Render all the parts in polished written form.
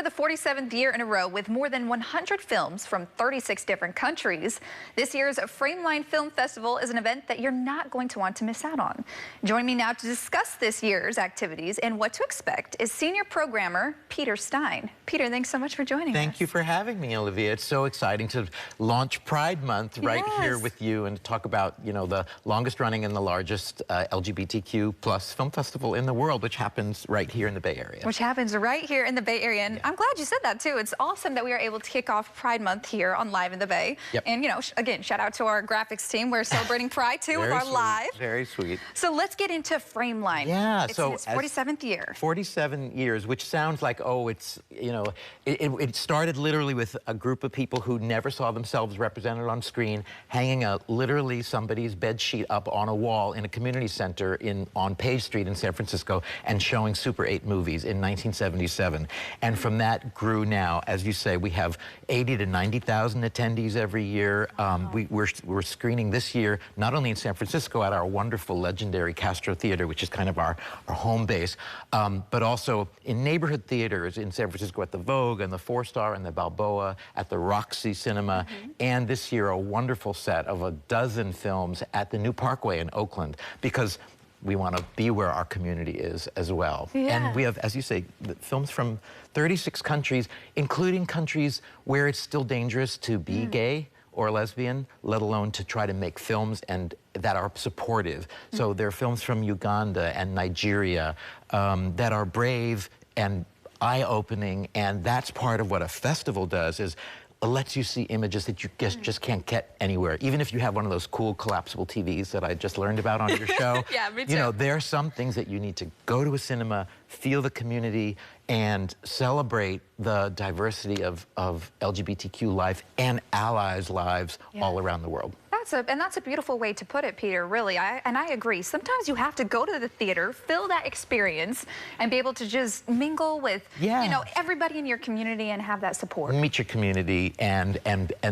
for the 47th year in a row with more than 100 films from 36 different countries. This year's Frameline Film Festival is an event that you're not going to want to miss out on. Joining me now to discuss this year's activities and what to expect is senior programmer Peter Stein. Peter, thanks so much for joining us. Thank you for having me, Olivia. It's so exciting to launch Pride Month right here with you and talk about, you know, the longest running and the largest LGBTQ plus film festival in the world, which happens right here in the Bay Area. Which happens right here in the Bay Area. And I'm glad you said that, too. It's awesome that we are able to kick off Pride Month here on Live in the Bay. And, you know, again, shout out to our graphics team. We're celebrating Pride, too, with our live. Very sweet. So let's get into Frameline. Yeah. It's in its 47th year. 47 years, which sounds like, oh, it's, you know, it started literally with a group of people who never saw themselves represented on screen, hanging out literally somebody's bed sheet up on a wall in a community center on Page Street in San Francisco and showing Super 8 movies in 1977. And from that grew now, as you say, we have 80 to 90,000 attendees every year. We're screening this year, not only in San Francisco at our wonderful legendary Castro Theater, which is kind of our home base, but also in neighborhood theaters in San Francisco at the Vogue and the Four Star and the Balboa, at the Roxy Cinema, and this year a wonderful set of a dozen films at the New Parkway in Oakland, because we want to be where our community is as well. And we have, as you say, films from 36 countries, including countries where it's still dangerous to be gay or lesbian, let alone to try to make films and that are supportive. So there are films from Uganda and Nigeria that are brave and eye-opening, and that's part of what a festival does, is it lets you see images that you just can't get anywhere. Even if you have one of those cool collapsible TVs that I just learned about on your show. Yeah, me too. You know, there are some things that you need to go to a cinema, feel the community, and celebrate the diversity of LGBTQ life and allies' lives all around the world. That's a beautiful way to put it, Peter, really. And I agree. Sometimes you have to go to the theater, feel that experience, and be able to just mingle with, you know, everybody in your community and have that support. Meet your community and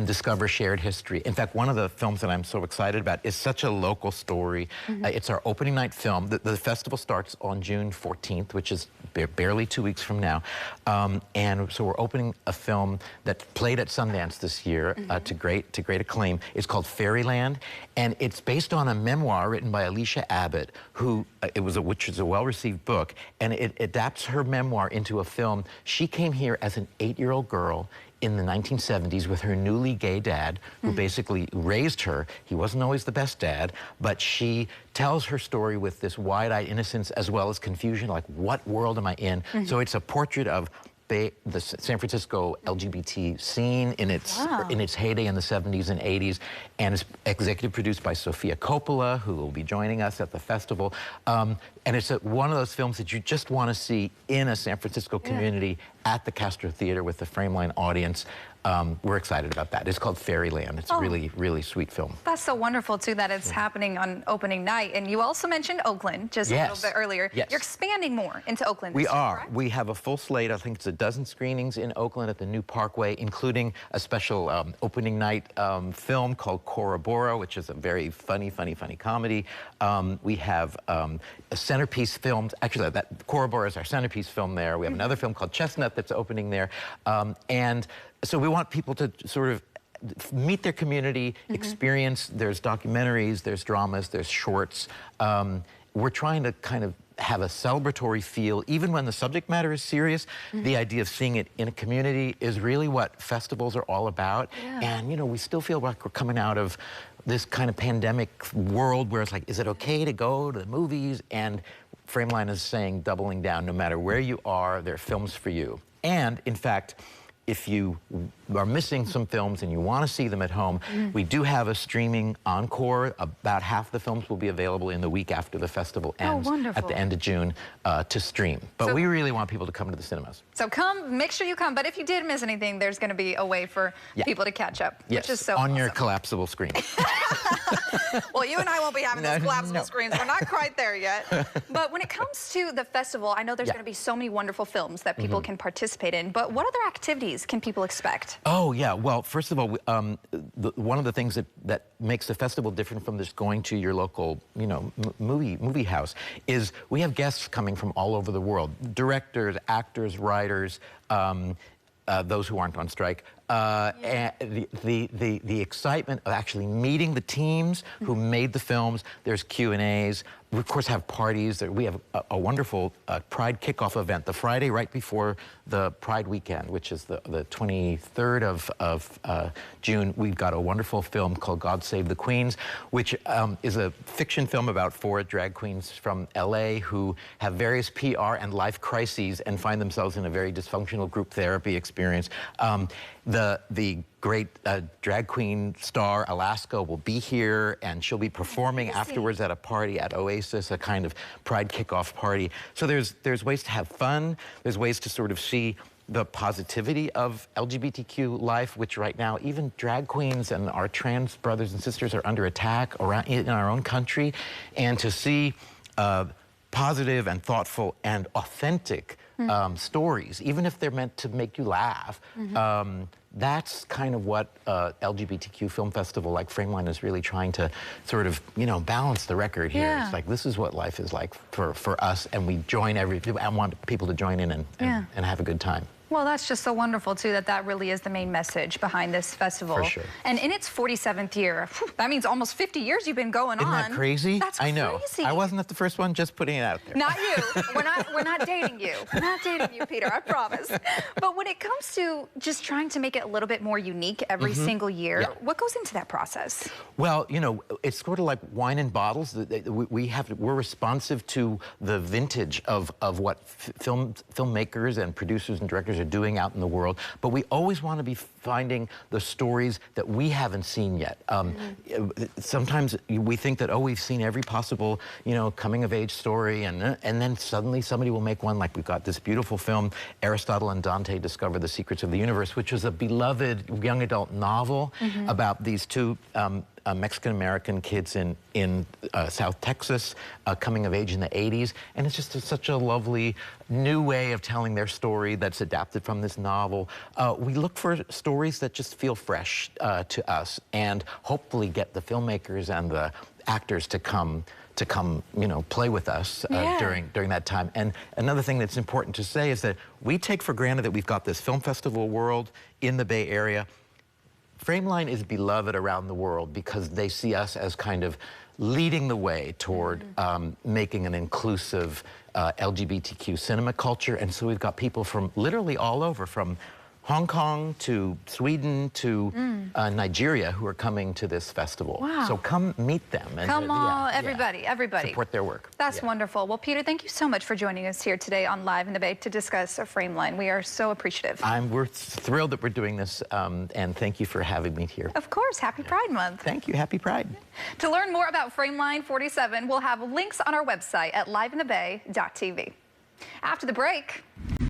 discover shared history. In fact, one of the films that I'm so excited about is such a local story. It's our opening night film. The festival starts on June 14th, which is barely 2 weeks from now. And so we're opening a film that played at Sundance this year to great acclaim. It's called Fairyland, and it's based on a memoir written by Alicia Abbott, which is a well-received book, and it adapts her memoir into a film. She came here as an 8-year-old girl in the 1970s with her newly gay dad, who basically raised her. He wasn't always the best dad, but she tells her story with this wide-eyed innocence as well as confusion, like, what world am I in? So it's a portrait of the San Francisco LGBT scene in its heyday in the 70s and 80s, and it's executive produced by Sofia Coppola, who will be joining us at the festival. And it's one of those films that you just want to see in a San Francisco community at the Castro Theater with the Frameline audience. We're excited about that. It's called Fairyland. It's a really, really sweet film. That's so wonderful, too, that it's happening on opening night. And you also mentioned Oakland just a little bit earlier. You're expanding more into Oakland this year, correct? We have a full slate. I think it's a dozen screenings in Oakland at the New Parkway, including a special opening night film called Corroborro, which is a very funny comedy. We have a centerpiece film. Actually, that Corroborro is our centerpiece film there. We have another film called Chestnut that's opening there. And so we want people to sort of meet their community, experience. There's documentaries, there's dramas, there's shorts. We're trying to kind of have a celebratory feel, even when the subject matter is serious. The idea of seeing it in a community is really what festivals are all about. And, you know, we still feel like we're coming out of this kind of pandemic world where it's like, is it okay to go to the movies? And Frameline is saying, doubling down, no matter where you are, there are films for you. And, in fact, if you are missing some films and you want to see them at home, we do have a streaming encore. About half the films will be available in the week after the festival ends at the end of June to stream. But we really want people to come to the cinemas. So come, make sure you come. But if you did miss anything, there's going to be a way for people to catch up, which is so on your collapsible screen. Well, you and I won't be having those collapsible screens. We're not quite there yet. But when it comes to the festival, I know there's going to be so many wonderful films that people can participate in. But what other activities activities can people expect? Oh, yeah. Well, first of all, one of the things that makes the festival different from just going to your local, you know, movie house is we have guests coming from all over the world. Directors, actors, writers, those who aren't on strike. And the excitement of actually meeting the teams who made the films. There's Q&As. We, of course, have parties. We have a wonderful Pride kickoff event the Friday right before the Pride weekend, which is the 23rd of June. We've got a wonderful film called God Save the Queens, which is a fiction film about 4 drag queens from LA who have various PR and life crises and find themselves in a very dysfunctional group therapy experience. The great drag queen star Alaska will be here, and she'll be performing afterwards at a party at Oasis, a kind of Pride kickoff party. So there's ways to have fun. There's ways to sort of see the positivity of LGBTQ life, which right now even drag queens and our trans brothers and sisters are under attack around in our own country, and to see positive and thoughtful and authentic stories, even if they're meant to make you laugh. That's kind of what LGBTQ Film Festival like Frameline is really trying to sort of, you know, balance the record here. Yeah. It's like, this is what life is like for us, and we join I want people to join in and have a good time. Well, that's just so wonderful, too, that really is the main message behind this festival. For sure. And in its 47th year, that means almost 50 years you've been going on. Isn't that crazy? That's I know. crazy. I wasn't at the first one, just putting it out there. Not you. We're not dating you. We're not dating you, Peter, I promise. But when it comes to just trying to make it a little bit more unique every single year, what goes into that process? Well, you know, it's sort of like wine in bottles. We're responsive to the vintage of what filmmakers and producers and directors are doing out in the world, but we always want to be finding the stories that we haven't seen yet. Sometimes we think that, oh, we've seen every possible, you know, coming-of-age story, and then suddenly somebody will make one, like we've got this beautiful film, Aristotle and Dante Discover the Secrets of the Universe, which was a beloved young adult novel about these two Mexican-American kids in South Texas coming of age in the 80s. And it's just such a lovely new way of telling their story that's adapted from this novel. We look for stories that just feel fresh to us, and hopefully get the filmmakers and the actors to come, you know, play with us during that time. And another thing that's important to say is that we take for granted that we've got this film festival world in the Bay Area. Frameline is beloved around the world because they see us as kind of leading the way toward making an inclusive LGBTQ cinema culture. And so we've got people from literally all over, from Hong Kong to Sweden to Nigeria, who are coming to this festival. Wow. So come meet them. And, come on, everybody. Support their work. That's wonderful. Well, Peter, thank you so much for joining us here today on Live in the Bay to discuss Frameline. We are so appreciative. We're thrilled that we're doing this, and thank you for having me here. Of course. Happy Pride Month. Thank you. Happy Pride. To learn more about Frameline 47, we'll have links on our website at liveinthebay.tv. After the break,